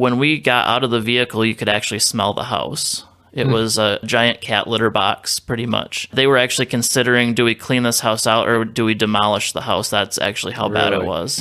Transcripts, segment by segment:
when we got out of the vehicle, you could actually smell the house. It was a giant cat litter box, pretty much. They were actually considering, do we clean this house out or do we demolish the house? That's actually how bad it was.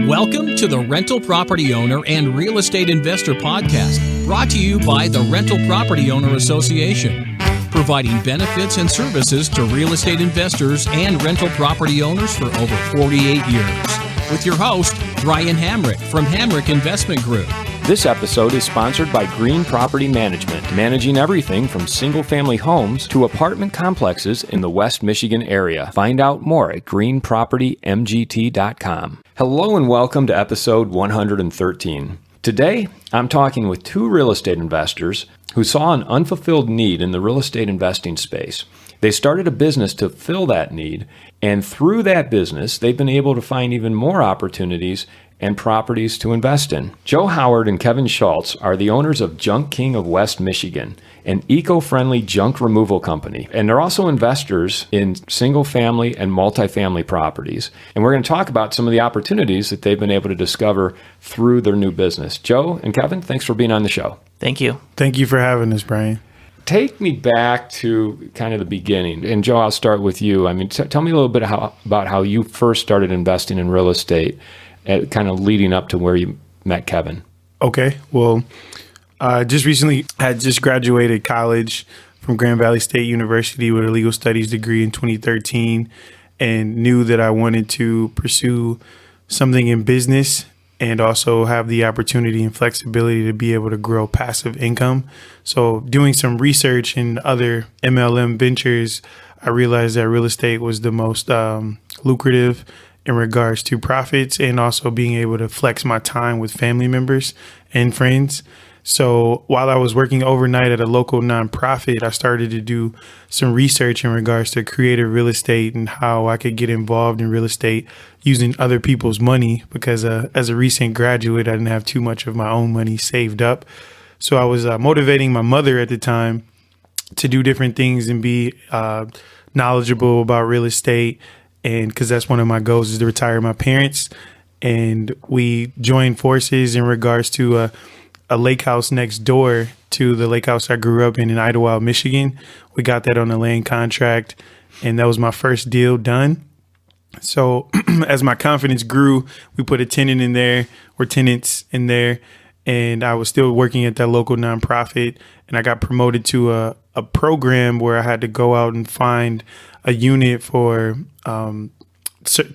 Welcome to the Rental Property Owner and Real Estate Investor Podcast, brought to you by the Rental Property Owner Association, providing benefits and services to real estate investors and rental property owners for over 48 years. With your host, Brian Hamrick from Hamrick Investment Group. This episode is sponsored by Green Property Management, managing everything from single-family homes to apartment complexes in the West Michigan area. Find out more at greenpropertymgt.com. Hello and welcome to episode 113. Today, I'm talking with two real estate investors who saw an unfulfilled need in the real estate investing space. They started a business to fill that need, and through that business, they've been able to find even more opportunities and properties to invest in. Joe Howard and Kevin Schultz are the owners of Junk King of West Michigan, an eco-friendly junk removal company. And they're also investors in single-family and multifamily properties. And we're going to talk about some of the opportunities that they've been able to discover through their new business. Joe and Kevin, thanks for being on the show. Thank you. Thank you for having us, Brian. Take me back to kind of the beginning. And Joe, I'll start with you. I mean, tell me a little bit about how you first started investing in real estate, kind of leading up to where you met Kevin. Okay. Well, just recently had just graduated college from Grand Valley State University with a legal studies degree in 2013 and knew that I wanted to pursue something in business and also have the opportunity and flexibility to be able to grow passive income. So doing some research in other MLM ventures, I realized that real estate was the most lucrative in regards to profits and also being able to flex my time with family members and friends. So while I was working overnight at a local nonprofit, I started to do some research in regards to creative real estate and how I could get involved in real estate using other people's money because as a recent graduate, I didn't have too much of my own money saved up. So I was motivating my mother at the time to do different things and be knowledgeable about real estate. And because that's one of my goals is to retire my parents. And we joined forces in regards to a lake house next door to the lake house I grew up in Idlewild, Michigan. We got that on a land contract, and that was my first deal done. So as my confidence grew, we put a tenant in there or tenants in there, and I was still working at that local nonprofit, and I got promoted to a program where I had to go out and find a unit for 10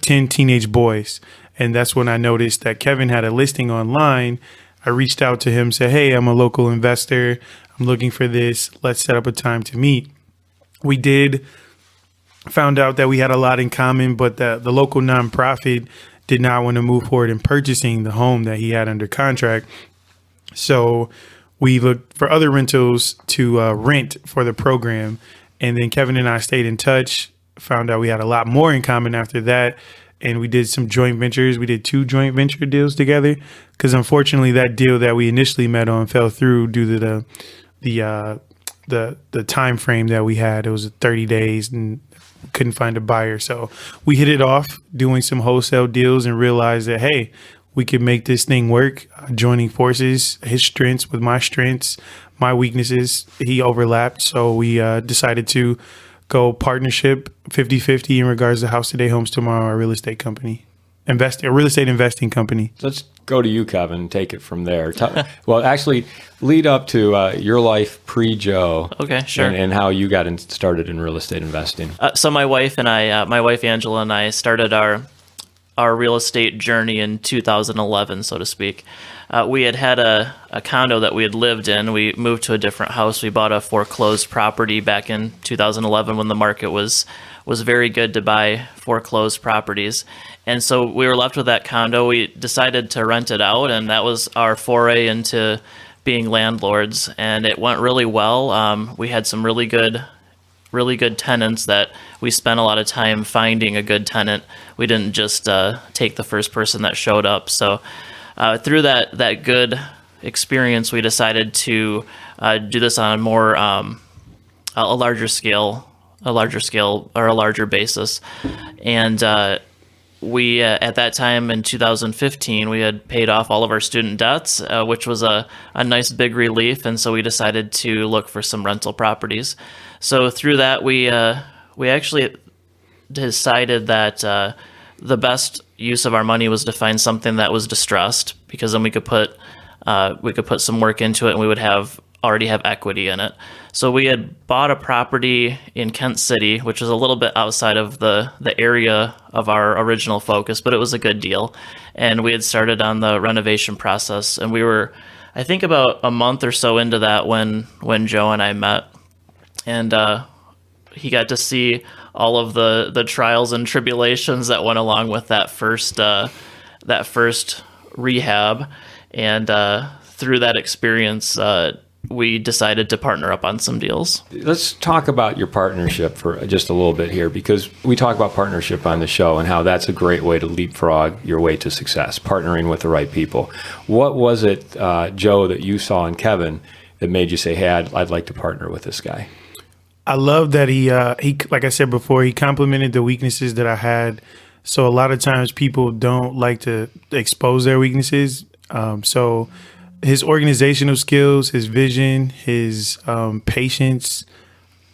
teenage boys. And that's when I noticed that Kevin had a listing online. I reached out to him, said, hey, I'm a local investor. I'm looking for this. Let's set up a time to meet. We did, found out that we had a lot in common, but the local nonprofit did not want to move forward in purchasing the home that he had under contract. So we looked for other rentals to rent for the program. And then Kevin and I stayed in touch, found out we had a lot more in common after that. And we did some joint ventures. We did 2 joint venture deals together because unfortunately that deal that we initially met on fell through due to the time frame that we had. It was 30 days and couldn't find a buyer. So we hit it off doing some wholesale deals and realized that, hey, we could make this thing work, joining forces, his strengths with my strengths, my weaknesses. He overlapped. So we decided to go partnership 50-50 in regards to House Today, Homes Tomorrow, our real estate company, a real estate investing company. Let's go to you, Kevin, and take it from there. Well, actually, lead up to your life pre-Joe. Okay, sure. And how you got started in real estate investing. So my wife Angela and I started our real estate journey in 2011, so to speak. We had a condo that we had lived in. We moved to a different house. We bought a foreclosed property back in 2011 when the market was very good to buy foreclosed properties. And so we were left with that condo. We decided to rent it out, and that was our foray into being landlords. And it went really well. We had some really good tenants that we spent a lot of time finding a good tenant. We didn't just take the first person that showed up. So through that good experience, we decided to do this on a more a larger scale or a larger basis. And we at that time in 2015 we had paid off all of our student debts, which was a nice big relief, and so we decided to look for some rental properties. So through that we actually decided that the best use of our money was to find something that was distressed, because then we could put some work into it and we would already have equity in it. So we had bought a property in Kent City, which was a little bit outside of the area of our original focus, but it was a good deal. And we had started on the renovation process, and we were, I think, about a month or so into that when Joe and I met. And he got to see all of the trials and tribulations that went along with that first rehab. And through that experience, we decided to partner up on some deals. Let's talk about your partnership for just a little bit here, because we talk about partnership on the show and how that's a great way to leapfrog your way to success, partnering with the right people. What was it, Joe, that you saw in Kevin that made you say, hey, I'd like to partner with this guy? I love that he, like I said before, he complimented the weaknesses that I had. So a lot of times people don't like to expose their weaknesses. So his organizational skills, his vision, his patience.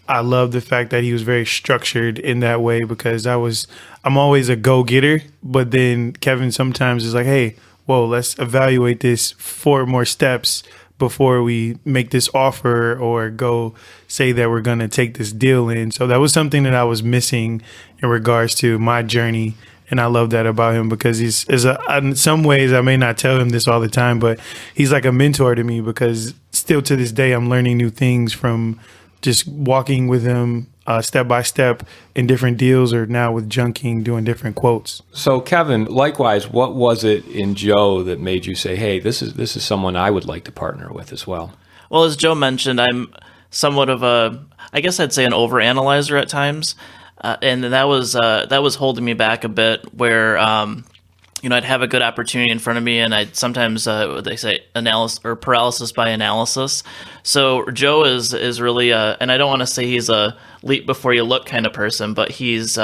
I love the fact that he was very structured in that way, because I'm always a go-getter, but then Kevin sometimes is like, hey, whoa, let's evaluate this 4 more steps before we make this offer or go say that we're going to take this deal in. So that was something that I was missing in regards to my journey. And I love that about him, because in some ways, I may not tell him this all the time, but he's like a mentor to me, because still to this day, I'm learning new things from just walking with him step by step in different deals, or now with junking, doing different quotes. So Kevin, likewise, what was it in Joe that made you say, hey, this is someone I would like to partner with as well? Well, as Joe mentioned, I'm somewhat of I guess I'd say an overanalyzer at times. And that was holding me back a bit, where I'd have a good opportunity in front of me, and I'd sometimes they say analysis or paralysis by analysis. So Joe is really and I don't want to say he's a leap before you look kind of person, but he's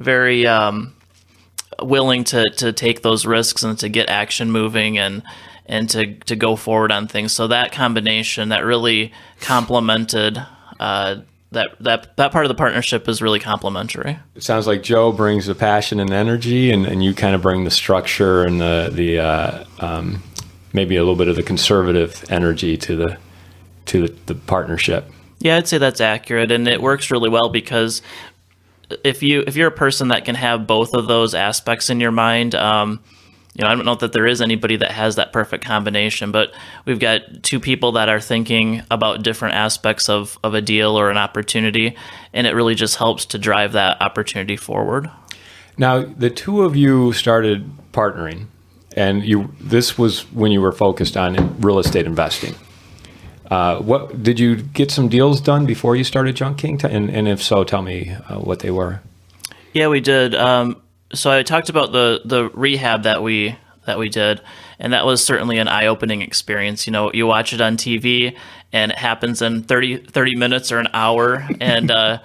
very willing to take those risks and to get action moving and to go forward on things. So that combination that really complemented. That part of the partnership is really complementary. It sounds like Joe brings the passion and energy, and you kind of bring the structure and the maybe a little bit of the conservative energy to the partnership. Yeah, I'd say that's accurate, and it works really well, because if you're a person that can have both of those aspects in your mind, I don't know that there is anybody that has that perfect combination, but we've got 2 people that are thinking about different aspects of a deal or an opportunity, and it really just helps to drive that opportunity forward. Now, the 2 of you started partnering, and this was when you were focused on real estate investing. What did you get some deals done before you started junking? And if so, tell me what they were. Yeah, we did. So I talked about the rehab that we did, and that was certainly an eye-opening experience. You watch it on TV, and it happens in 30 minutes or an hour, and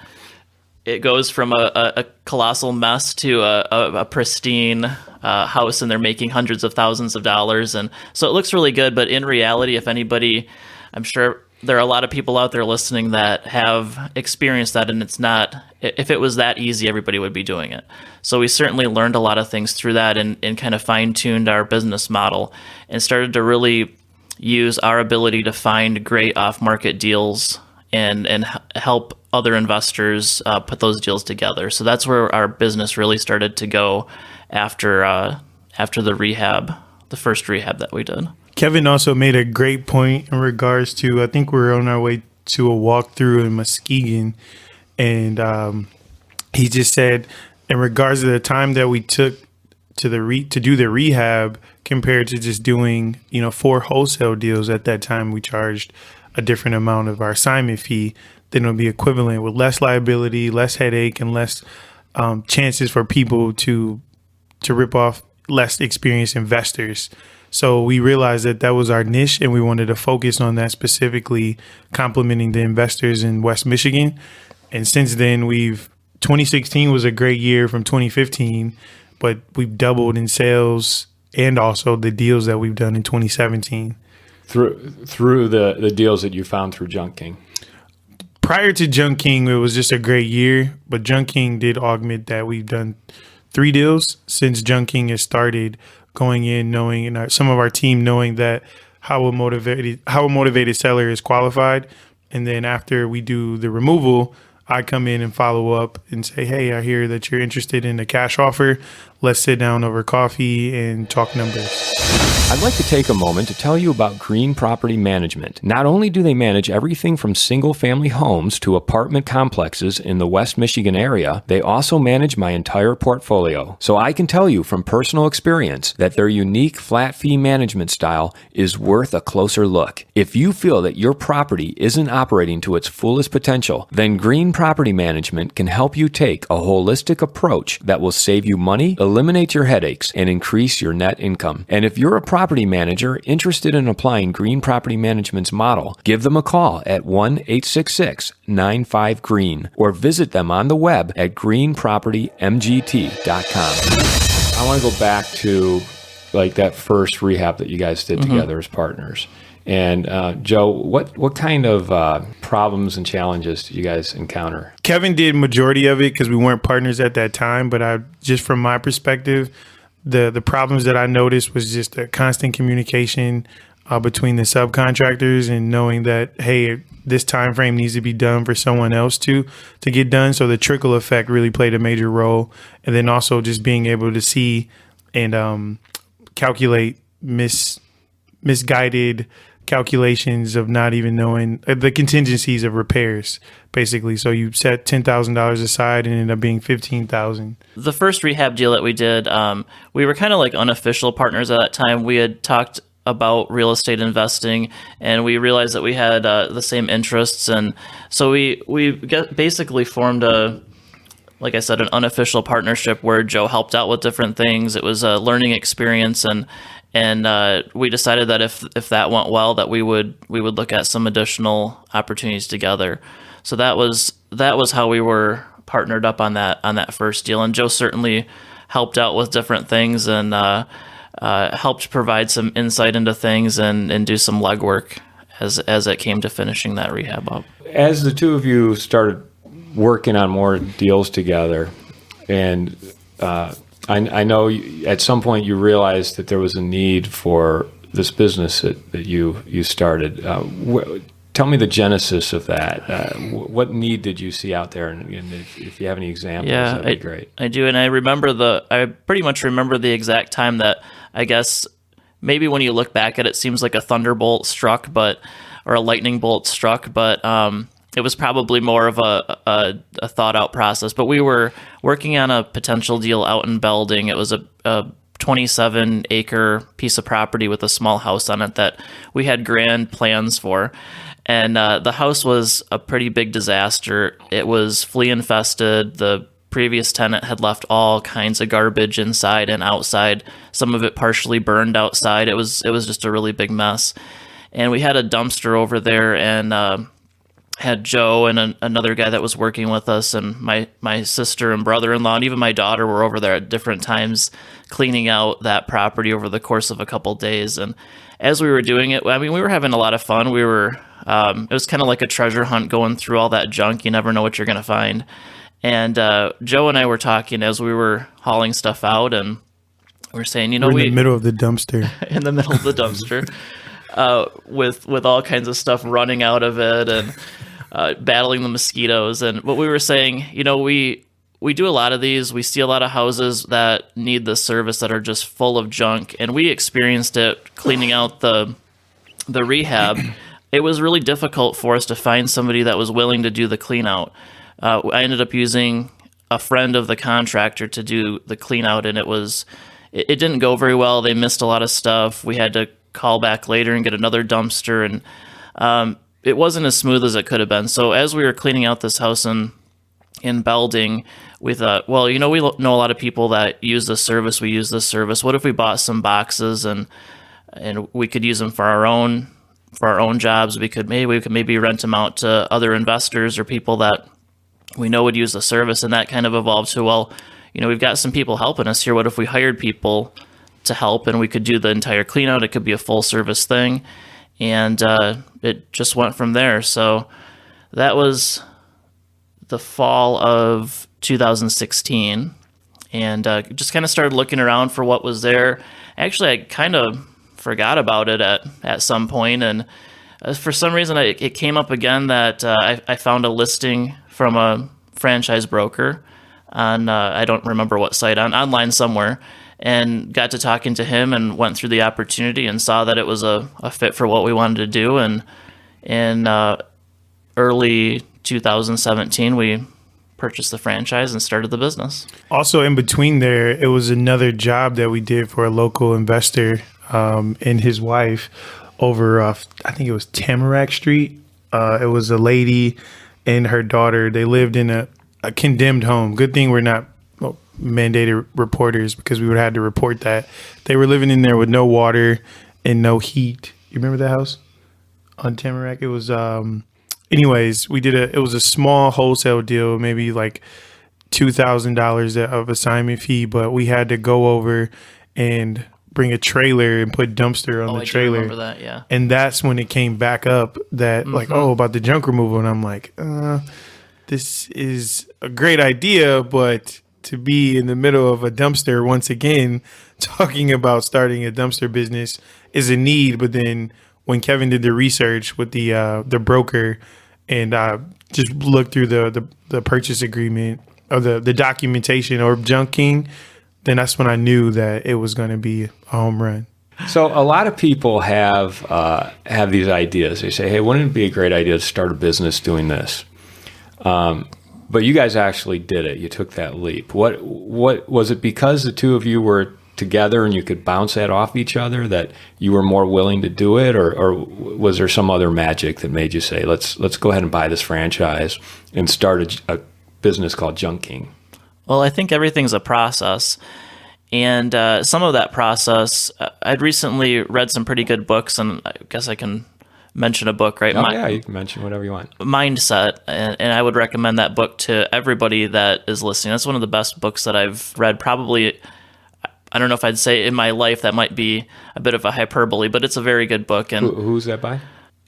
it goes from a colossal mess to a pristine house, and they're making hundreds of thousands of dollars. And so it looks really good, but in reality, if anybody, I'm sure there are a lot of people out there listening that have experienced that, and it's not, if it was that easy, everybody would be doing it. So we certainly learned a lot of things through that, and kind of fine-tuned our business model, and started to really use our ability to find great off-market deals and help other investors put those deals together. So that's where our business really started to go after the first rehab that we did. Kevin also made a great point in regards to, I think we were on our way to a walkthrough in Muskegon, and he just said, in regards to the time that we took to do the rehab compared to just doing 4 wholesale deals, at that time we charged a different amount of our assignment fee, then it would be equivalent with less liability, less headache, and less chances for people to rip off less experienced investors. So we realized that was our niche, and we wanted to focus on that, specifically complementing the investors in West Michigan. And since then, 2016 was a great year from 2015, but we've doubled in sales and also the deals that we've done in 2017. Through the deals that you found through Junk King. Prior to Junk King, it was just a great year, but Junk King did augment that. We've done 3 deals since Junk King has started, going in knowing, and some of our team knowing that how a motivated seller is qualified. And then after we do the removal, I come in and follow up and say, hey, I hear that you're interested in a cash offer. Let's sit down over coffee and talk numbers. I'd like to take a moment to tell you about Green Property Management. Not only do they manage everything from single-family homes to apartment complexes in the West Michigan area, they also manage my entire portfolio. So I can tell you from personal experience that their unique flat fee management style is worth a closer look. If you feel that your property isn't operating to its fullest potential, then Green Property Management can help you take a holistic approach that will save you money, eliminate your headaches, and increase your net income. And if you're a property manager interested in applying Green Property Management's model, give them a call at 1-866-95-GREEN or visit them on the web at greenpropertymgt.com. I want to go back to like that first rehab that you guys did together as partners. And Joe, what kind of problems and challenges did you guys encounter? Kevin did majority of it because we weren't partners at that time, but just from my perspective, the problems that I noticed was just a constant communication between the subcontractors and knowing that, hey, this time frame needs to be done for someone else to get done. So the trickle effect really played a major role. And then also just being able to see and calculate misguided calculations of not even knowing the contingencies of repairs, basically. So you set $10,000 aside and it ended up being $15,000. The first rehab deal that we did, we were kind of like unofficial partners at that time. We had talked about real estate investing, and we realized that we had the same interests, and so we basically formed like I said, an unofficial partnership where Joe helped out with different things. It was a learning experience, and we decided that if that went well, that we would look at some additional opportunities together. So that was how we were partnered up on that first deal. And Joe certainly helped out with different things and helped provide some insight into things and do some legwork as it came to finishing that rehab up. As the two of you started working on more deals together, and I know at some point you realized that there was a need for this business that you started. Tell me the genesis of that. What need did you see out there? And if you have any examples, that'd be great. I do, and I pretty much remember the exact time that, I guess, maybe when you look back at it, seems like a thunderbolt struck, or a lightning bolt struck, but it was probably more of a thought out process. But we were working on a potential deal out in Belding. It was a 27-acre piece of property with a small house on it that we had grand plans for. And the house was a pretty big disaster. It was flea infested. The previous tenant had left all kinds of garbage inside and outside, some of it partially burned outside. It was just a really big mess. And we had a dumpster over there, and had Joe and another guy that was working with us, and my sister and brother-in-law, and even my daughter were over there at different times cleaning out that property over the course of a couple days. And as we were doing it, I mean, we were having a lot of fun. We were it was kind of like a treasure hunt going through all that junk. You never know what you're going to find. And Joe and I were talking as we were hauling stuff out, and we're saying, we're in the middle of the dumpster. In the middle of the dumpster, with all kinds of stuff running out of it and battling the mosquitoes. And what we were saying, we do a lot of these. We see a lot of houses that need this service that are just full of junk, and we experienced it cleaning out the rehab. It was really difficult for us to find somebody that was willing to do the clean out. I ended up using a friend of the contractor to do the clean out, and it didn't go very well. They missed a lot of stuff. We had to call back later and get another dumpster, and it wasn't as smooth as it could have been. So as we were cleaning out this house in Belding, we thought, well, we know a lot of people that use this service. We use this service. What if we bought some boxes and we could use them for our own jobs? We could maybe rent them out to other investors or people that we know would use the service. And that kind of evolved to, well, we've got some people helping us here. What if we hired people to help and we could do the entire clean out? It could be a full service thing. And it just went from there. So that was the fall of 2016. And just kind of started looking around for what was there. Actually, I kind of forgot about it at some point. And for some reason, it came up again that I found a listing from a franchise broker on, I don't remember what site, online somewhere, and got to talking to him and went through the opportunity and saw that it was a fit for what we wanted to do. And in early 2017, we purchased the franchise and started the business. Also, in between there, it was another job that we did for a local investor and his wife over, I think it was Tamarack Street. It was a lady and her daughter. They lived in a condemned home. Good thing we're not mandated reporters, because we would have had to report that. They were living in there with no water and no heat. You remember that house on Tamarack? It was, anyways, it was a small wholesale deal, maybe like $2,000 of assignment fee, but we had to go over and bring a trailer and put dumpster on the trailer. I do remember that, yeah. And that's when it came back up that about the junk removal. And I'm like, this is a great idea, but to be in the middle of a dumpster once again, talking about starting a dumpster business is a need. But then when Kevin did the research with the broker and just looked through the purchase agreement or the documentation or junking, then that's when I knew that it was going to be a home run. So a lot of people have these ideas. They say, hey, wouldn't it be a great idea to start a business doing this? But you guys actually did it. You took that leap. What was it, because the two of you were together and you could bounce that off each other, that you were more willing to do it, or was there some other magic that made you say, let's go ahead and buy this franchise and start a business called Junking? Well, I think everything's a process. And some of that process, I'd recently read some pretty good books, and I guess I can mention a book, right? Yeah, you can mention whatever you want. Mindset, and I would recommend that book to everybody that is listening. That's one of the best books that I've read, probably. I don't know if I'd say in my life. That might be a bit of a hyperbole, but it's a very good book. And who's that by?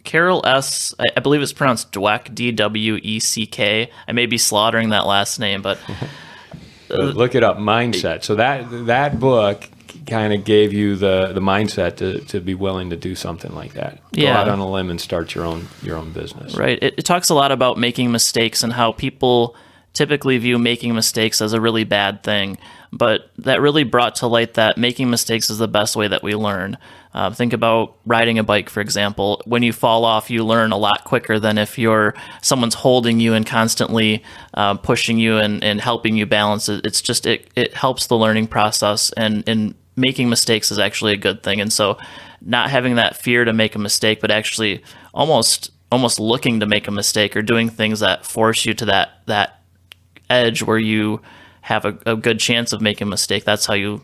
Carol S. I believe it's pronounced Dweck, Dweck. I may be slaughtering that last name, but look it up. Mindset. So that book kind of gave you the mindset to be willing to do something like that. Go out on a limb and start your own business. Right. It talks a lot about making mistakes and how people typically view making mistakes as a really bad thing. But that really brought to light that making mistakes is the best way that we learn. Think about riding a bike, for example. When you fall off, you learn a lot quicker than if someone's holding you and constantly pushing you and helping you balance. It's just it helps the learning process, and making mistakes is actually a good thing. And so not having that fear to make a mistake, but actually almost looking to make a mistake or doing things that force you to that edge where you have a good chance of making a mistake. That's how you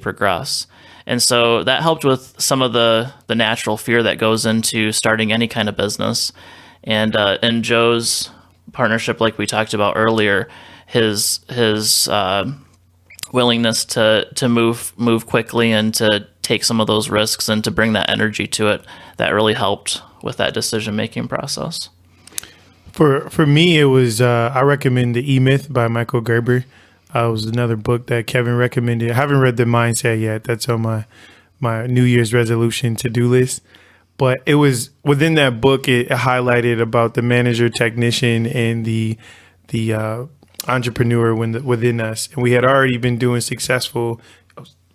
progress. And so that helped with some of the natural fear that goes into starting any kind of business. And in Joe's partnership, like we talked about earlier, his willingness to move quickly and to take some of those risks and to bring that energy to it, that really helped with that decision-making process. For me, it was, I recommend the EMyth by Michael Gerber. It was another book that Kevin recommended. I haven't read The Mindset yet. That's on my New Year's resolution to-do list. But it was within that book, it highlighted about the manager, technician, and the entrepreneur within us. And we'd already been doing successful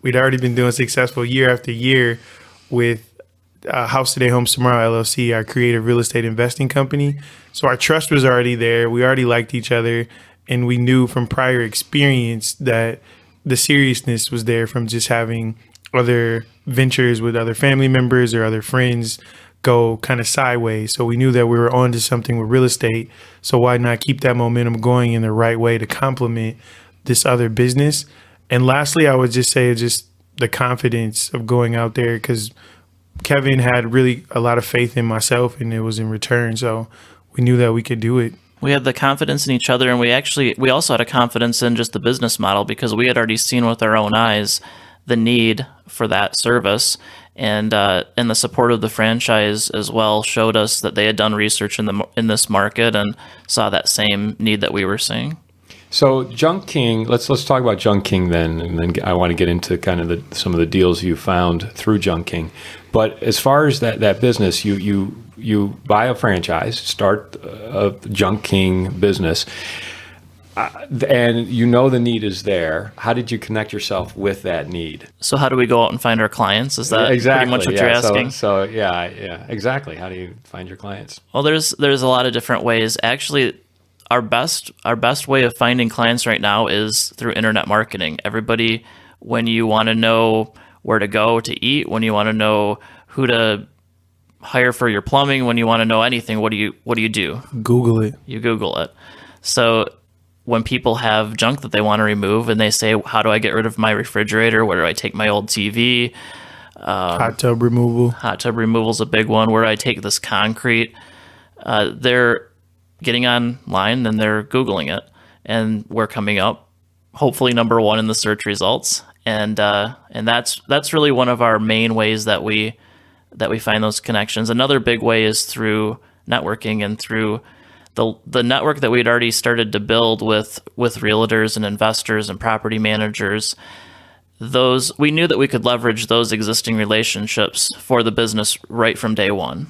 year after year with House Today, Homes Tomorrow, LLC, our creative real estate investing company. So our trust was already there. We already liked each other. And we knew from prior experience that the seriousness was there from just having other ventures with other family members or other friends go kind of sideways. So we knew that we were on to something with real estate. So why not keep that momentum going in the right way to complement this other business? And lastly, I would just say just the confidence of going out there, because Kevin had really a lot of faith in myself, and it was in return. So we knew that we could do it. We had the confidence in each other, and we also had a confidence in just the business model because we had already seen with our own eyes the need for that service, and the support of the franchise as well showed us that they had done research in this market and saw that same need that we were seeing. So Junk King, let's talk about Junk King then, and then I want to get into kind of some of the deals you found through Junk King. But as far as that business, you buy a franchise, start a Junk King business, and you know the need is there. How did you connect yourself with that need? So how do we go out and find our clients? Is that exactly pretty much what you're asking? So yeah, exactly. How do you find your clients? Well, there's a lot of different ways. Actually, our best way of finding clients right now is through internet marketing. Everybody, when you want to know where to go to eat, when you want to know who to hire for your plumbing, when you want to know anything, what do you do? Google it. You Google it. So when people have junk that they want to remove and they say, how do I get rid of my refrigerator? Where do I take my old TV? Hot tub removal. Hot tub removal is a big one. Where do I take this concrete? They're getting online and they're Googling it, and we're coming up hopefully number one in the search results. And that's really one of our main ways that we find those connections. Another big way is through networking and through the network that we'd already started to build with realtors and investors and property managers. We knew that we could leverage those existing relationships for the business right from day one.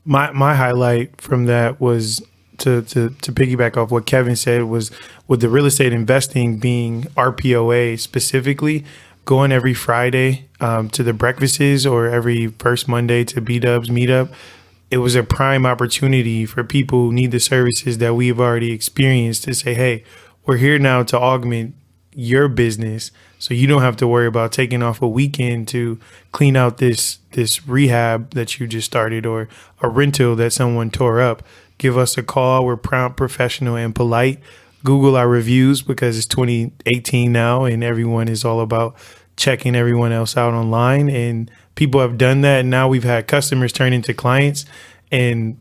My highlight from that was to piggyback off what Kevin said, was with the real estate investing being RPOA specifically, going every Friday to the breakfasts or every first Monday to B-Dubs meetup. It was a prime opportunity for people who need the services that we've already experienced to say, hey, we're here now to augment your business, so you don't have to worry about taking off a weekend to clean out this rehab that you just started or a rental that someone tore up. Give us a call. We're prompt, professional, and polite. Google our reviews because it's 2018 now and everyone is all about checking everyone else out online. And people have done that. And now we've had customers turn into clients and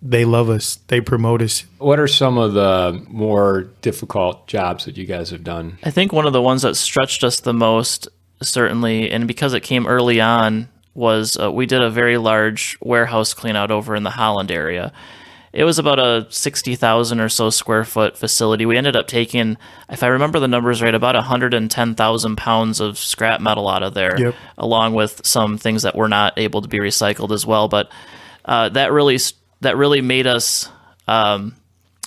they love us. They promote us. What are some of the more difficult jobs that you guys have done? I think one of the ones that stretched us the most, certainly, and because it came early on, was we did a very large warehouse clean out over in the Holland area. It was about a 60,000 or so square foot facility. We ended up taking, if I remember the numbers right, about 110,000 pounds of scrap metal out of there, Yep. along with some things that were not able to be recycled as well. But that really made us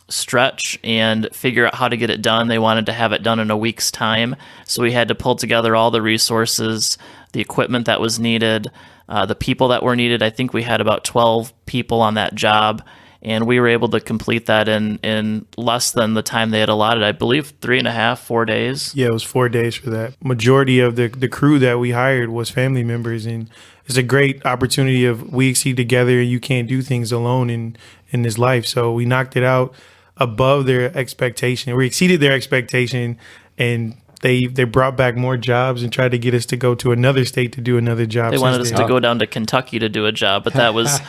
stretch and figure out how to get it done. They wanted to have it done in a week's time, so we had to pull together all the resources, the equipment that was needed, the people that were needed. I think we had about 12 people on that job, and we were able to complete that in less than the time they had allotted. I believe 3.5, 4 days. Yeah, it was 4 days for that. Majority of the crew that we hired was family members, and it's a great opportunity of we exceed together, and you can't do things alone in this life. So we knocked it out above their expectation. We exceeded their expectation, and they brought back more jobs and tried to get us to go to another state to do another job. They wanted us to go down to Kentucky to do a job, but that was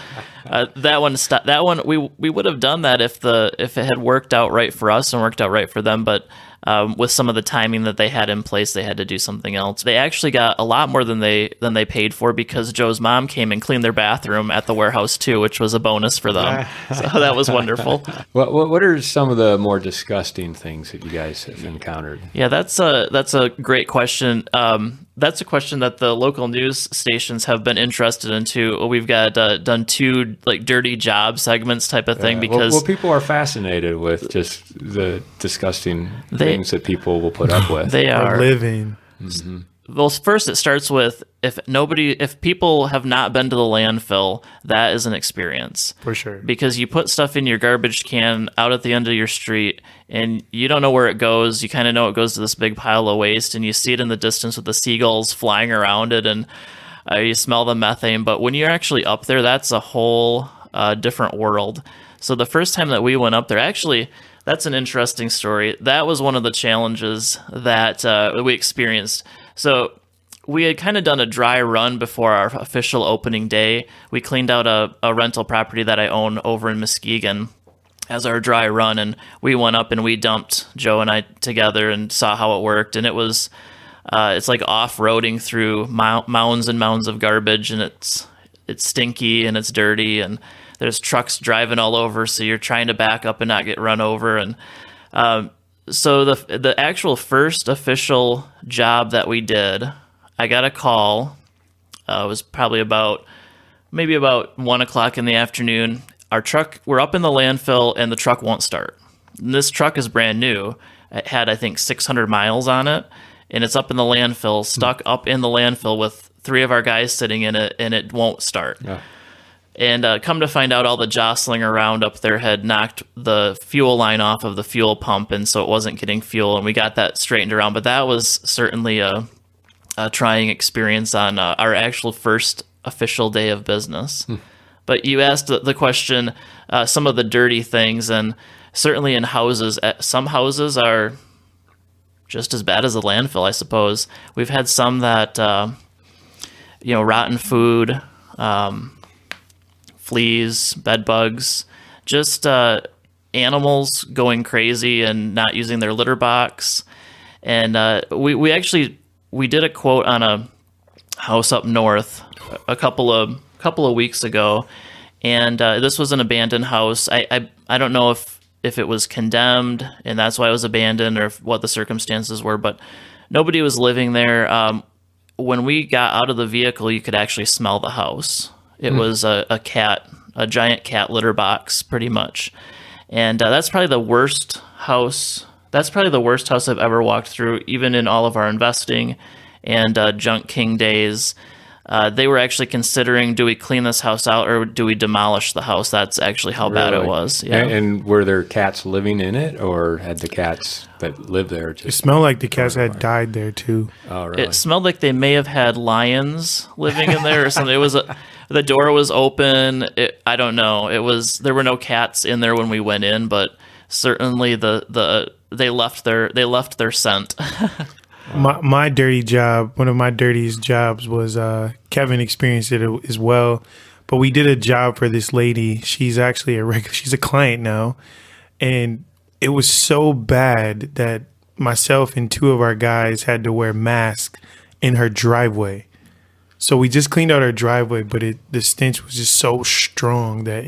that one. That one we would have done that if it had worked out right for us and worked out right for them. But with some of the timing that they had in place, they had to do something else. They actually got a lot more than they paid for because Joe's mom came and cleaned their bathroom at the warehouse too, which was a bonus for them. So that was wonderful. What are some of the more disgusting things that you guys have encountered? Yeah, that's a great question. That's a question that the local news stations have been interested in too. We've got done 2 like dirty job segments type of thing because well, people are fascinated with just the disgusting things that people will put up with. They are living. Mm-hmm. Well, first it starts with if people have not been to the landfill, that is an experience. For sure. Because you put stuff in your garbage can out at the end of your street and you don't know where it goes. You kind of know it goes to this big pile of waste and you see it in the distance with the seagulls flying around it and you smell the methane. But when you're actually up there, that's a whole different world. So the first time that we went up there, actually, that's an interesting story. That was one of the challenges that we experienced. So we had kind of done a dry run before our official opening day. We cleaned out a rental property that I own over in Muskegon. as our dry run, and we went up and we dumped, Joe and I together, and saw how it worked. And it was it's like off-roading through mounds and mounds of garbage, and it's stinky and it's dirty, and there's trucks driving all over, so you're trying to back up and not get run over. And so the actual first official job that we did, I got a call. It was probably about 1 o'clock in the afternoon. We're up in the landfill, and the truck won't start. And this truck is brand new. It had, I think, 600 miles on it, and it's up in the landfill, stuck up in the landfill with 3 of our guys sitting in it, and it won't start. Yeah. And come to find out, all the jostling around up there had knocked the fuel line off of the fuel pump, and so it wasn't getting fuel, and we got that straightened around. But that was certainly a trying experience on our actual first official day of business. But you asked the question, some of the dirty things, and certainly in houses, some houses are just as bad as a landfill, I suppose. We've had some that, rotten food, fleas, bed bugs, just animals going crazy and not using their litter box. And we did a quote on a house up north a couple of weeks ago, and this was an abandoned house. I don't know if it was condemned and that's why it was abandoned, or what the circumstances were, but nobody was living there. When we got out of the vehicle, you could actually smell the house. It was a giant cat litter box, pretty much. And that's probably the worst house. That's probably the worst house I've ever walked through, even in all of our investing and Junk King days. They were actually considering, do we clean this house out or do we demolish the house? That's actually how bad it was. Yeah. And were there cats living in it, or had the cats that lived there just... It smelled like the cats had died there too. Oh, really? It smelled like they may have had lions living in there or something. It was the door was open. I don't know. There were no cats in there when we went in, but certainly they left their scent. My dirty job, one of my dirtiest jobs was Kevin experienced it as well. But we did a job for this lady. She's actually she's a client now, and it was so bad that myself and 2 of our guys had to wear masks in her driveway. So we just cleaned out her driveway, but the stench was just so strong that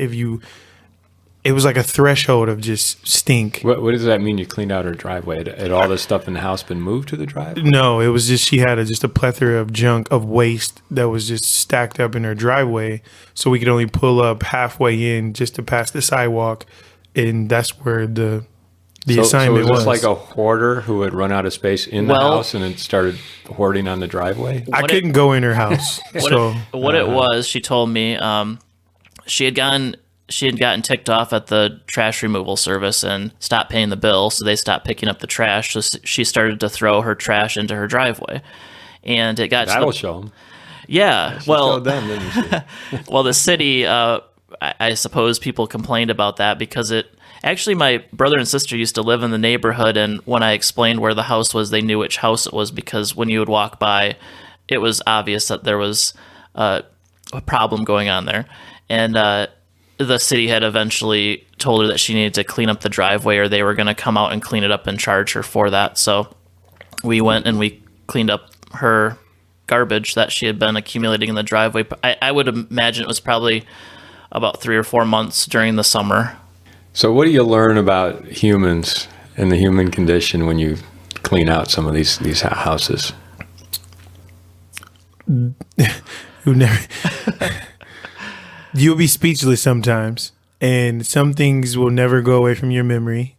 it was like a threshold of just stink. What does that mean? You cleaned out her driveway? Had all this stuff in the house been moved to the driveway? No, it was just she had just a plethora of junk, of waste that was just stacked up in her driveway. So we could only pull up halfway in just to pass the sidewalk, and that's where the assignment was. Was this like a hoarder who had run out of space in the house and then started hoarding on the driveway? I couldn't go in her house. What it was, she told me, she had gotten ticked off at the trash removal service and stopped paying the bill, so they stopped picking up the trash. So she started to throw her trash into her driveway, and it got that'll show them. Yeah, well, them, didn't she? Well, the city, I suppose people complained about that because actually, my brother and sister used to live in the neighborhood, and when I explained where the house was, they knew which house it was because when you would walk by, it was obvious that there was a problem going on there, and the city had eventually told her that she needed to clean up the driveway, or they were going to come out and clean it up and charge her for that. So we went and we cleaned up her garbage that she had been accumulating in the driveway. I would imagine it was probably about 3 or 4 months during the summer. So what do you learn about humans and the human condition when you clean out some of these houses? You'll be speechless sometimes, and some things will never go away from your memory.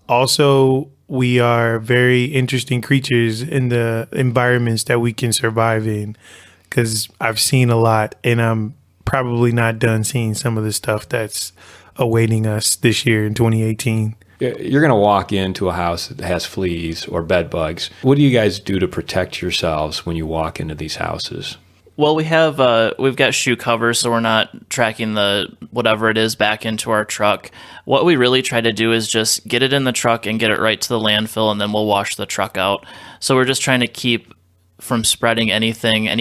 Also, we are very interesting creatures in the environments that we can survive in, because I've seen a lot, and I'm probably not done seeing some of the stuff that's awaiting us this year in 2018. You're going to walk into a house that has fleas or bed bugs. What do you guys do to protect yourselves when you walk into these houses? Well, we've got shoe covers, so we're not tracking the whatever it is back into our truck. What we really try to do is just get it in the truck and get it right to the landfill, and then we'll wash the truck out. So we're just trying to keep from spreading any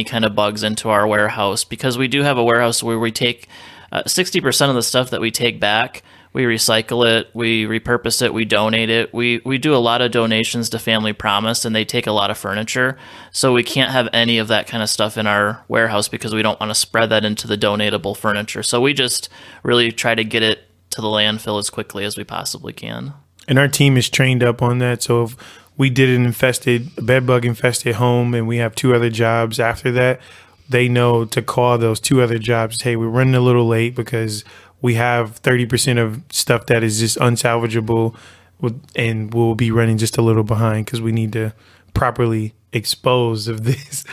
kind of bugs into our warehouse, because we do have a warehouse where we take 60% of the stuff that we take back, We recycle it, we repurpose it, we donate it. We do a lot of donations to Family Promise, and they take a lot of furniture. So we can't have any of that kind of stuff in our warehouse because we don't want to spread that into the donatable furniture. So we just really try to get it to the landfill as quickly as we possibly can. And our team is trained up on that. So if we did a bed bug infested home and we have 2 other jobs after that, they know to call those 2 other jobs. Hey, we're running a little late because we have 30% of stuff that is just unsalvageable, and we'll be running just a little behind because we need to properly expose of this.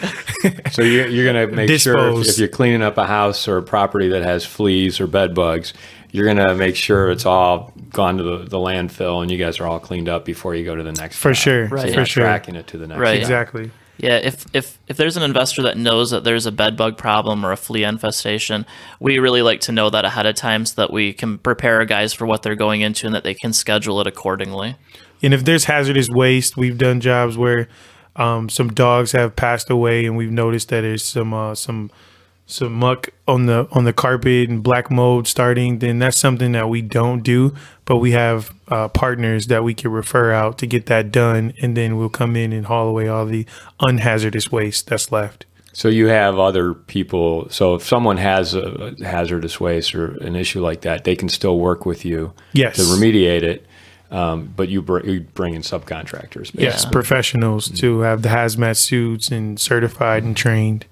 So you're going to make sure Dispose. if you're cleaning up a house or a property that has fleas or bed bugs, you're going to make sure it's all gone to the landfill and you guys are all cleaned up before you go to the next For job. sure. So Right. you're For not sure. tracking it to the next Right. job. Exactly. Yeah, if there's an investor that knows that there's a bed bug problem or a flea infestation, we really like to know that ahead of time so that we can prepare our guys for what they're going into and that they can schedule it accordingly. And if there's hazardous waste, we've done jobs where some dogs have passed away, and we've noticed that there's some muck on the carpet and black mold starting. Then that's something that we don't do, but we have partners that we can refer out to get that done, and then we'll come in and haul away all the unhazardous waste that's left. So you have other people. So if someone has a hazardous waste or an issue like that, they can still work with you Yes. to remediate it. But you bring in subcontractors. basically. Yes, professionals to have the hazmat suits and certified and trained.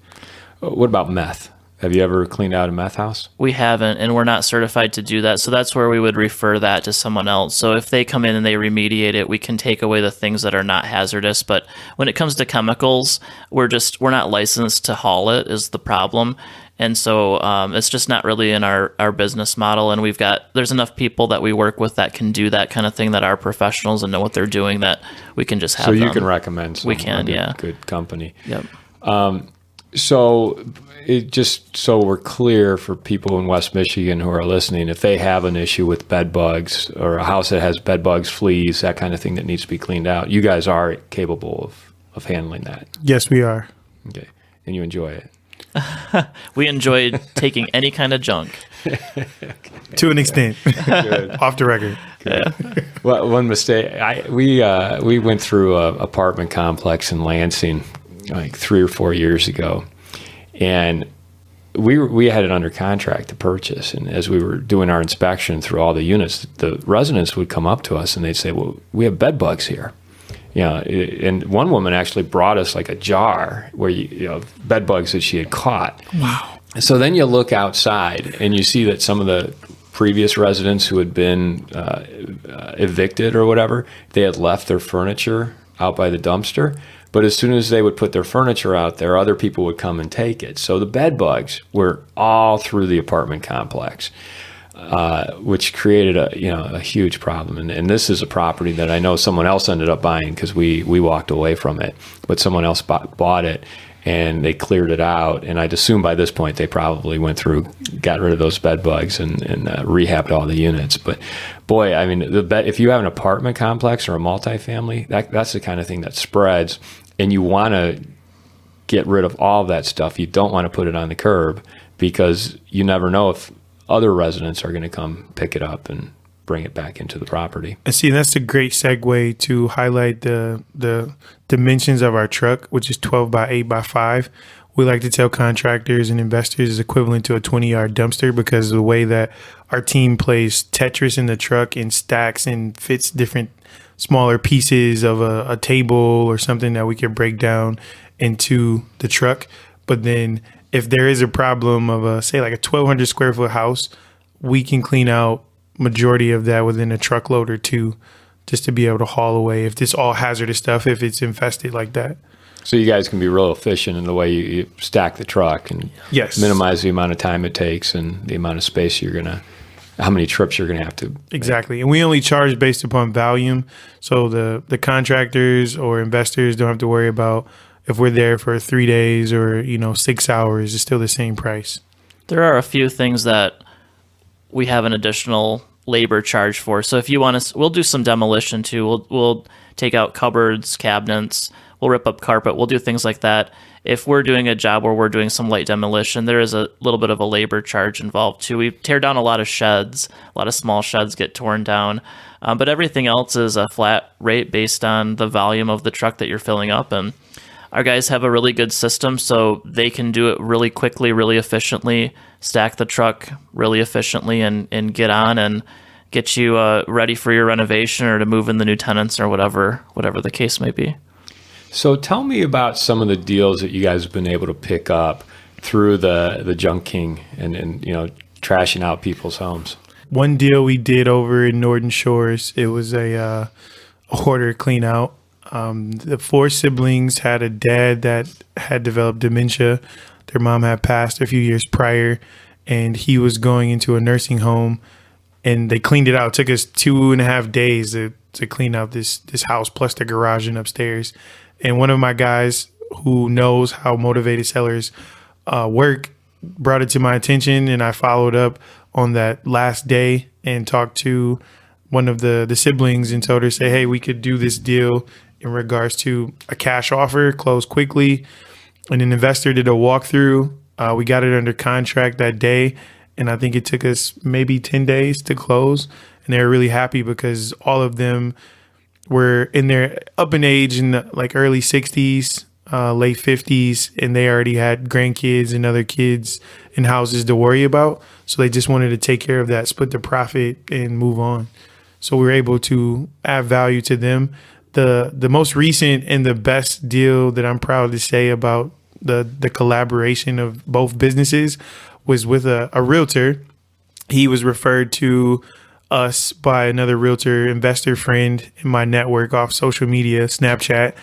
What about meth? Have you ever cleaned out a meth house? We haven't, and we're not certified to do that. So that's where we would refer that to someone else. So if they come in and they remediate it, we can take away the things that are not hazardous. But when it comes to chemicals, we're not licensed to haul it is the problem. And so it's just not really in our business model. And there's enough people that we work with that can do that kind of thing, that are professionals and know what they're doing, that we can just have So you them. can recommend some We can, yeah. good company. Yep. So just so we're clear for people in West Michigan who are listening, if they have an issue with bed bugs or a house that has bed bugs, fleas, that kind of thing that needs to be cleaned out, you guys are capable of handling that. Yes, we are. Okay. And you enjoy it. We enjoy taking any kind of junk. To an extent. Off the record. Well, one mistake, we went through a apartment complex in Lansing like 3 or 4 years ago, and we had it under contract to purchase. And as we were doing our inspection through all the units, the residents would come up to us and they'd say, "Well, we have bed bugs here." And one woman actually brought us like a jar where bed bugs that she had caught. Wow. So then you look outside and you see that some of the previous residents who had been evicted or whatever, they had left their furniture out by the dumpster. But as soon as they would put their furniture out there, other people would come and take it. So the bed bugs were all through the apartment complex, which created a huge problem. And this is a property that I know someone else ended up buying because we walked away from it. But someone else bought it, and they cleared it out. And I'd assume by this point they probably got rid of those bed bugs and rehabbed all the units. But boy, I mean, if you have an apartment complex or a multifamily, that's the kind of thing that spreads, and you want to get rid of all of that stuff. You don't want to put it on the curb because you never know if other residents are going to come pick it up and bring it back into the property. And see, that's a great segue to highlight the dimensions of our truck, which is 12 by 8 by 5. We like to tell contractors and investors is equivalent to a 20-yard dumpster because of the way that our team plays Tetris in the truck and stacks and fits different smaller pieces of a table or something that we can break down into the truck. But then if there is a problem of say like a 1,200 square foot house, we can clean out majority of that within a truckload or two, just to be able to haul away if it's all hazardous stuff, if it's infested like that. So you guys can be real efficient in the way you stack the truck and Yes. minimize the amount of time it takes and the amount of space how many trips you're going to have to. Exactly. And we only charge based upon volume. So the contractors or investors don't have to worry about if we're there for 3 days or, 6 hours. It's still the same price. There are a few things that we have an additional labor charge for. So if you want we'll do some demolition too. We'll take out cupboards, cabinets. we'll rip up carpet. We'll do things like that. If we're doing a job where we're doing some light demolition, there is a little bit of a labor charge involved too. We tear down a lot of sheds, a lot of small sheds get torn down, but everything else is a flat rate based on the volume of the truck that you're filling up. And our guys have a really good system, so they can do it really quickly, really efficiently, stack the truck really efficiently, and get on and get you ready for your renovation or to move in the new tenants or whatever the case may be. So tell me about some of the deals that you guys have been able to pick up through the Junk King and trashing out people's homes. One deal we did over in Norton Shores, it was a hoarder clean out. The 4 siblings had a dad that had developed dementia. Their mom had passed a few years prior, and he was going into a nursing home, and they cleaned it out. It took us 2.5 days to clean out this house, plus the garage and upstairs. And one of my guys who knows how motivated sellers work brought it to my attention, and I followed up on that last day and talked to one of the siblings and told her, say, hey, we could do this deal in regards to a cash offer, close quickly. And an investor did a walkthrough. We got it under contract that day, and I think it took us maybe 10 days to close. And they were really happy because all of them were in their up in age in the, like early 60s, late 50s, and they already had grandkids and other kids and houses to worry about. So they just wanted to take care of that, split the profit, and move on. So we were able to add value to them. The most recent and the best deal that I'm proud to say about the collaboration of both businesses was with a realtor. He was referred to us by another realtor investor friend in my network off social media, Snapchat.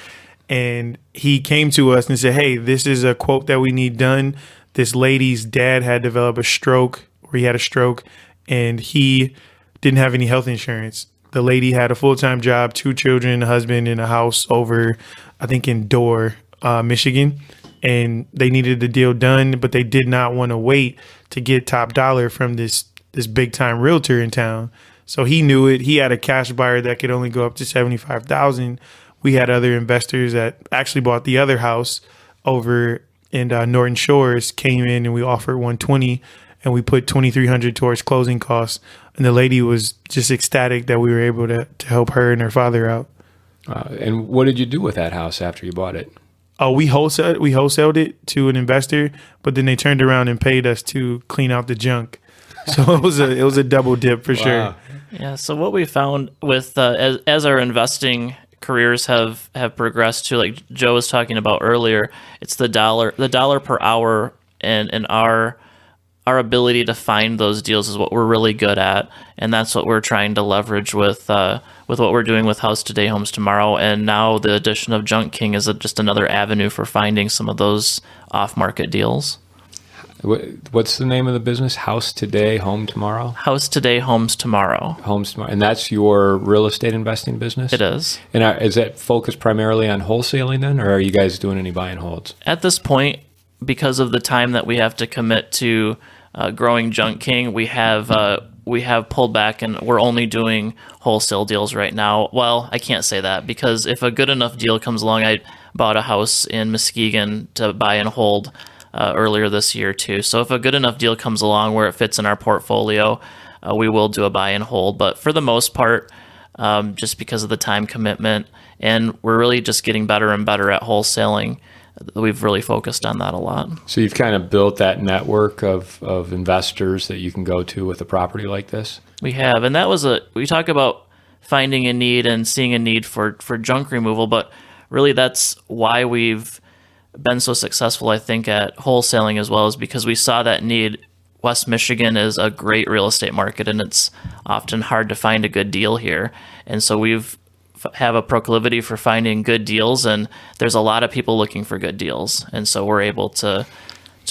And he came to us and said, hey, this is a quote that we need done. This lady's dad had developed a stroke, or he had a stroke, and he didn't have any health insurance. The lady had a full-time job, 2 children, a husband, and a house over, I think, in Dorr, Michigan. And they needed the deal done, but they did not want to wait to get top dollar from this big-time realtor in town. So he knew it. He had a cash buyer that could only go up to $75,000. We had other investors that actually bought the other house over in Norton Shores, came in, and we offered $120,000, and we put $2,300 towards closing costs. And the lady was just ecstatic that we were able to help her and her father out. And what did you do with that house after you bought it? We wholesaled it to an investor, but then they turned around and paid us to clean out the junk. So it was a double dip for sure. Yeah. So what we found with as our investing careers have progressed to, like Joe was talking about earlier, it's the dollar per hour, and our ability to find those deals is what we're really good at, and that's what we're trying to leverage with what we're doing with House Today, Homes Tomorrow, and now the addition of Junk King is just another avenue for finding some of those off-market deals. What's the name of the business? House Today, Home Tomorrow? House Today, Homes Tomorrow. Homes Tomorrow. And that's your real estate investing business? It is. And is that focused primarily on wholesaling then, or are you guys doing any buy and holds? At this point, because of the time that we have to commit to growing Junk King, we have pulled back, and we're only doing wholesale deals right now. Well, I can't say that, because if a good enough deal comes along, I bought a house in Muskegon to buy and hold earlier this year too. So if a good enough deal comes along where it fits in our portfolio, we will do a buy and hold. But for the most part, just because of the time commitment, and we're really just getting better and better at wholesaling, we've really focused on that a lot. So you've kind of built that network of investors that you can go to with a property like this? We have, and that was we talk about finding a need and seeing a need for junk removal, but really that's why we've been so successful, I think, at wholesaling as well, is because we saw that need. West Michigan is a great real estate market, and it's often hard to find a good deal here. And so we've have a proclivity for finding good deals, and there's a lot of people looking for good deals. And so we're able to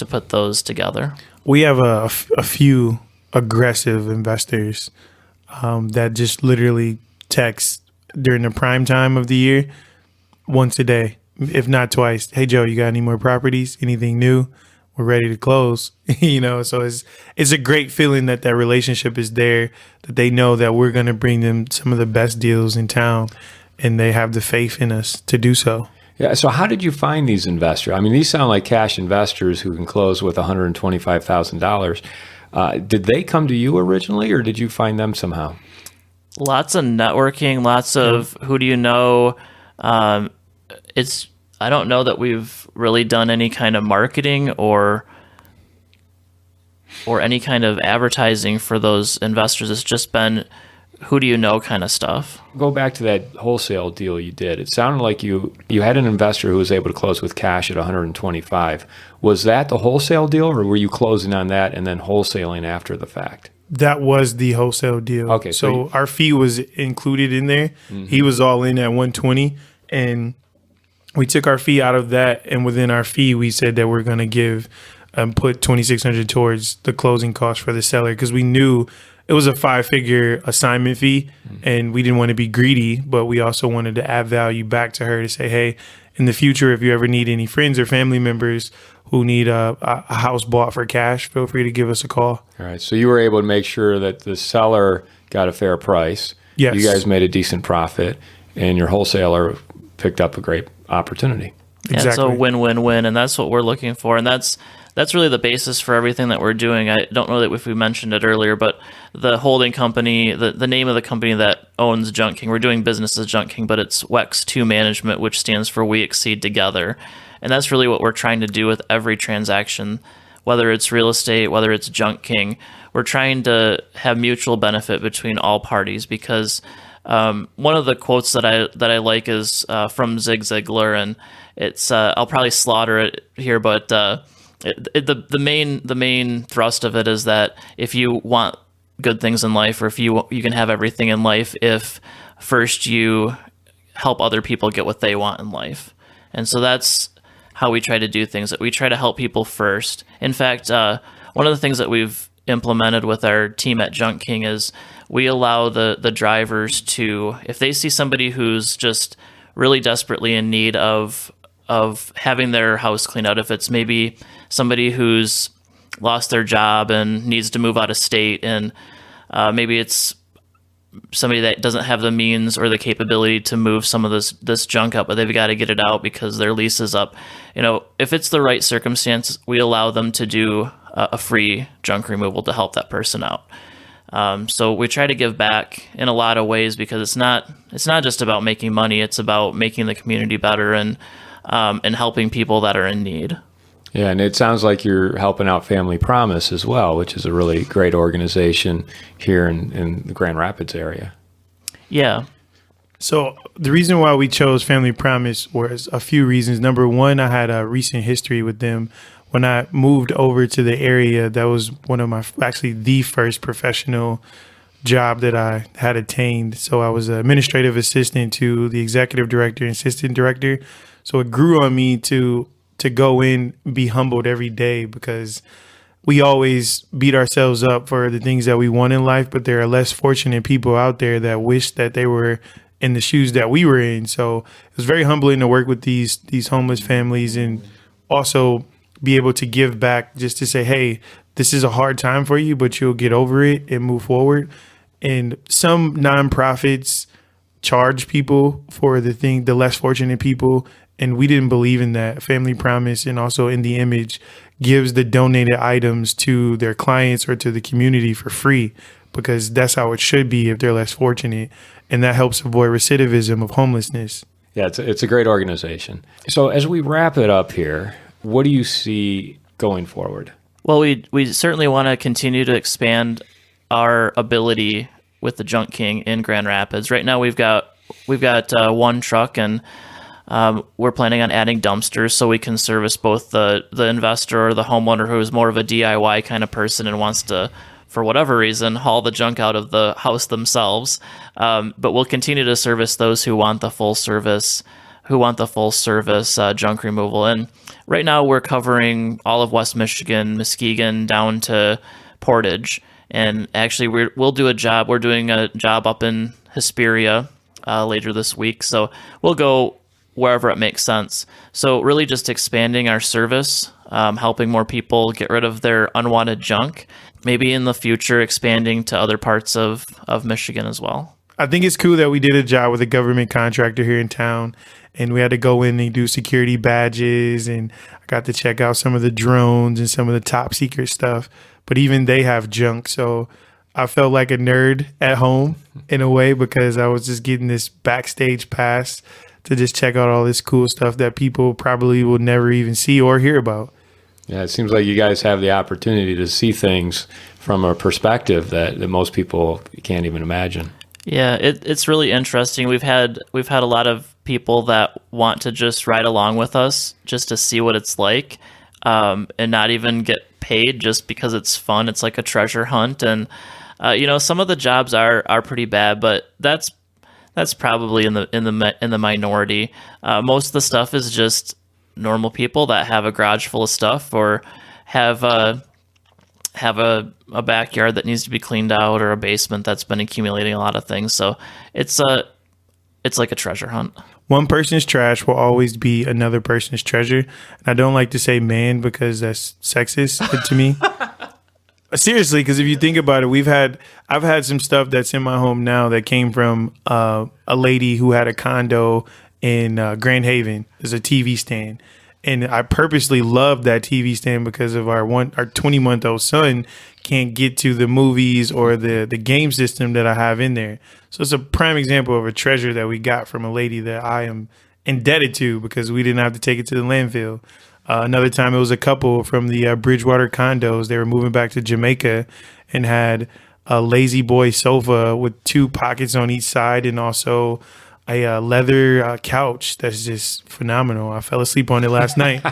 put those together. We have a few aggressive investors that just literally text during the prime time of the year once a day, if not twice. Hey, Joe, you got any more properties? Anything new? We're ready to close. So it's a great feeling that relationship is there, that they know that we're going to bring them some of the best deals in town, and they have the faith in us to do so. Yeah. So how did you find these investors? I mean, these sound like cash investors who can close with $125,000. Did they come to you originally, or did you find them somehow? Lots of networking, lots of who do you know. I don't know that we've really done any kind of marketing or any kind of advertising for those investors. It's just been who do you know kind of stuff. Go back to that wholesale deal you did. It sounded like you had an investor who was able to close with cash at 125. Was that the wholesale deal, or were you closing on that and then wholesaling after the fact? That was the wholesale deal. Okay, So our fee was included in there. He was all in at 120, and we took our fee out of that. And within our fee, we said that we're going to give put $2,600 towards the closing cost for the seller, because we knew it was a 5-figure assignment fee, and we didn't want to be greedy, but we also wanted to add value back to her to say, hey, in the future, if you ever need any friends or family members who need a house bought for cash, feel free to give us a call. All right. So you were able to make sure that the seller got a fair price. Yes. You guys made a decent profit, and your wholesaler picked up a great opportunity. Yeah, it's a win-win-win, and that's what we're looking for, and that's really the basis for everything that we're doing. I don't know that if we mentioned it earlier, but the holding company, the name of the company that owns Junk King, we're doing business as Junk King, but it's WEX 2 Management, which stands for We Exceed Together. And that's really what we're trying to do with every transaction, whether it's real estate, whether it's Junk King. We're trying to have mutual benefit between all parties, because one of the quotes that I like is from Zig Ziglar, and it's I'll probably slaughter it here, but the main thrust of it is that if you want good things in life, or if you can have everything in life if first you help other people get what they want in life. And so that's how we try to do things, that we try to help people first. In fact, one of the things that we've implemented with our team at Junk King is we allow the drivers to, if they see somebody who's just really desperately in need of having their house cleaned out, if it's maybe somebody who's lost their job and needs to move out of state, and maybe it's somebody that doesn't have the means or the capability to move some of this junk up, but they've got to get it out because their lease is up. If it's the right circumstance, we allow them to do a free junk removal to help that person out. So we try to give back in a lot of ways, because it's not just about making money. It's about making the community better and helping people that are in need. Yeah, and it sounds like you're helping out Family Promise as well, which is a really great organization here in the Grand Rapids area. Yeah. So the reason why we chose Family Promise was a few reasons. Number one, I had a recent history with them. When I moved over to the area, that was one of actually the first professional job that I had attained. So I was an administrative assistant to the executive director and assistant director. So it grew on me to go in, be humbled every day, because we always beat ourselves up for the things that we want in life, but there are less fortunate people out there that wish that they were in the shoes that we were in. So it was very humbling to work with these homeless families, and also be able to give back, just to say, hey, this is a hard time for you, but you'll get over it and move forward. And some nonprofits charge people for the less fortunate people, and we didn't believe in that. Family Promise, and also in the Image, gives the donated items to their clients or to the community for free, because that's how it should be if they're less fortunate, and that helps avoid recidivism of homelessness. Yeah, it's a great organization. So as we wrap it up here, what do you see going forward? Well, we certainly want to continue to expand our ability with the Junk King in Grand Rapids. Right now we've got one truck, and we're planning on adding dumpsters so we can service both the investor or the homeowner who is more of a DIY kind of person and wants to, for whatever reason, haul the junk out of the house themselves. But we'll continue to service those who want the full service junk removal. And right now we're covering all of West Michigan, Muskegon, down to Portage. And actually we'll do a job. We're doing a job up in Hesperia later this week. So we'll go wherever it makes sense. So really just expanding our service, helping more people get rid of their unwanted junk, maybe in the future expanding to other parts of Michigan as well. I think it's cool that we did a job with a government contractor here in town, and we had to go in and do security badges, and I got to check out some of the drones and some of the top secret stuff. But even they have junk, so I felt like a nerd at home in a way, because I was just getting this backstage pass to just check out all this cool stuff that people probably will never even see or hear about. Yeah, it seems like you guys have the opportunity to see things from a perspective that most people can't even imagine. Yeah, it's really interesting. We've had a lot of people that want to just ride along with us just to see what it's like, and not even get paid, just because it's fun. It's like a treasure hunt, and some of the jobs are pretty bad, but that's probably in the minority. Most of the stuff is just normal people that have a garage full of stuff, or have a backyard that needs to be cleaned out, or a basement that's been accumulating a lot of things. So it's like a treasure hunt. One person's trash will always be another person's treasure. And I don't like to say man, because that's sexist to me. Seriously, because if you think about it, I've had some stuff that's in my home now that came from a lady who had a condo in Grand Haven. There's a TV stand. And I purposely loved that TV stand because of our 20-month-old son can't get to the movies or the game system that I have in there. So it's a prime example of a treasure that we got from a lady that I am indebted to, because we didn't have to take it to the landfill. Another time, it was a couple from the Bridgewater condos. They were moving back to Jamaica and had a lazy boy sofa with 2 pockets on each side, and also a leather couch that's just phenomenal. I fell asleep on it last night,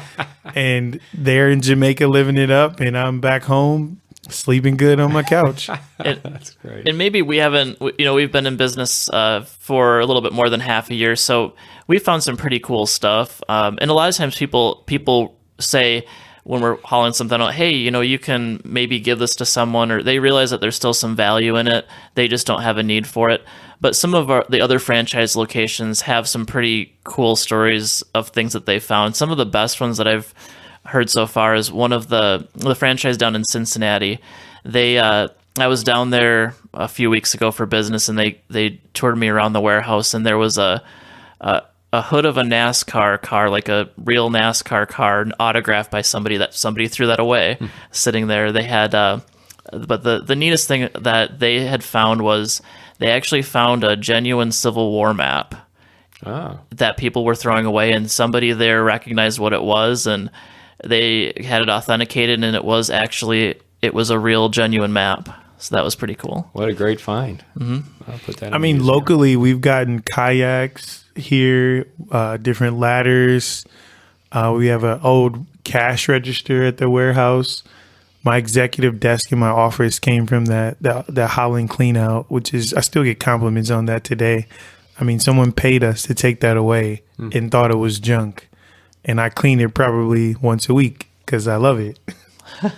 and they're in Jamaica living it up, and I'm back home sleeping good on my couch. That's great. And maybe we've been in business for a little bit more than half a year, so we found some pretty cool stuff. And a lot of times people say, when we're hauling something out, hey, you can maybe give this to someone, or they realize that there's still some value in it. They just don't have a need for it. But some of the other franchise locations have some pretty cool stories of things that they found. Some of the best ones that I've heard so far is one of the franchise down in Cincinnati. I was down there a few weeks ago for business, and they toured me around the warehouse, and there was a hood of a NASCAR car, like a real NASCAR car, autographed by somebody threw that away, sitting there. They had, but the neatest thing that they had found was they actually found a genuine Civil War map that people were throwing away, and somebody there recognized what it was, and they had it authenticated, and it was a real genuine map. So that was pretty cool. What a great find. Mm-hmm. I'll put that in I mean, locally, we've gotten kayaks here, different ladders. We have an old cash register at the warehouse. My executive desk in my office came from that Holland clean out, which is, I still get compliments on that today. I mean, someone paid us to take that away and thought it was junk. And I clean it probably once a week because I love it.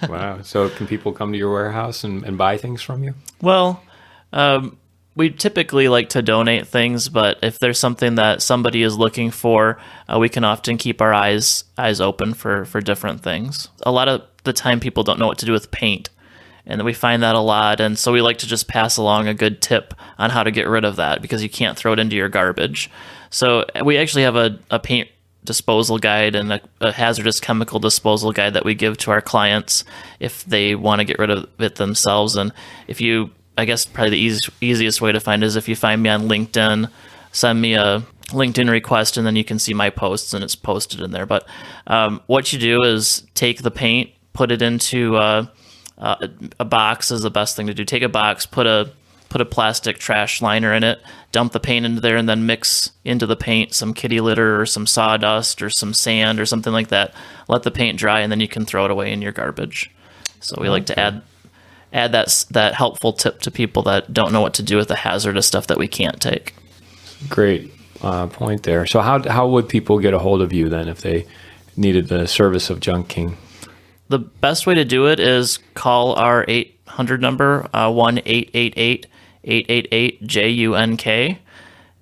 Wow. So can people come to your warehouse and buy things from you? Well, we typically like to donate things, but if there's something that somebody is looking for, we can often keep our eyes open for different things. A lot of the time people don't know what to do with paint, and we find that a lot, and so we like to just pass along a good tip on how to get rid of that, because you can't throw it into your garbage. So we actually have a paint disposal guide and a hazardous chemical disposal guide that we give to our clients if they want to get rid of it themselves. And I guess probably the easiest way to find is if you find me on LinkedIn, send me a LinkedIn request, and then you can see my posts, and it's posted in there. But what you do is take the paint, put it into a box is the best thing to do. Take a box, put a plastic trash liner in it, dump the paint into there, and then mix into the paint some kitty litter or some sawdust or some sand or something like that. Let the paint dry, and then you can throw it away in your garbage. So we like to add that helpful tip to people that don't know what to do with the hazardous stuff that we can't take. Great point there. So how would people get a hold of you then if they needed the service of Junk King? The best way to do it is call our 800 number, 1-888-888-JUNK,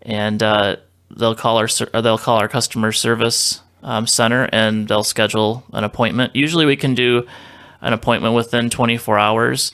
and they'll call our customer service center, and they'll schedule an appointment. Usually we can do an appointment within 24 hours.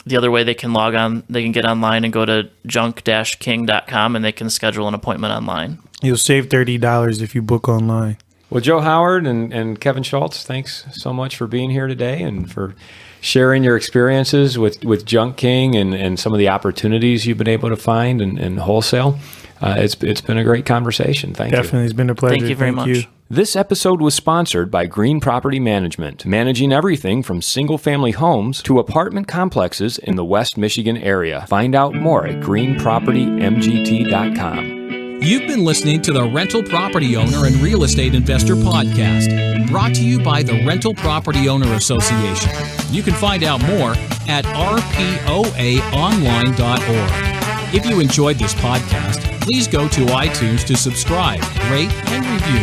The other way, they can log on, they can get online and go to junk-king.com, and they can schedule an appointment online. You'll save $30 if you book online. Well, Joe Howard and Kevin Schultz, thanks so much for being here today and for sharing your experiences with Junk King and some of the opportunities you've been able to find in wholesale. It's been a great conversation. Thank you. Definitely. It's been a pleasure. Thank you very much. This episode was sponsored by Green Property Management, managing everything from single-family homes to apartment complexes in the West Michigan area. Find out more at greenpropertymgt.com. You've been listening to the Rental Property Owner and Real Estate Investor Podcast, brought to you by the Rental Property Owner Association. You can find out more at rpoaonline.org. If you enjoyed this podcast, please go to iTunes to subscribe, rate, and review.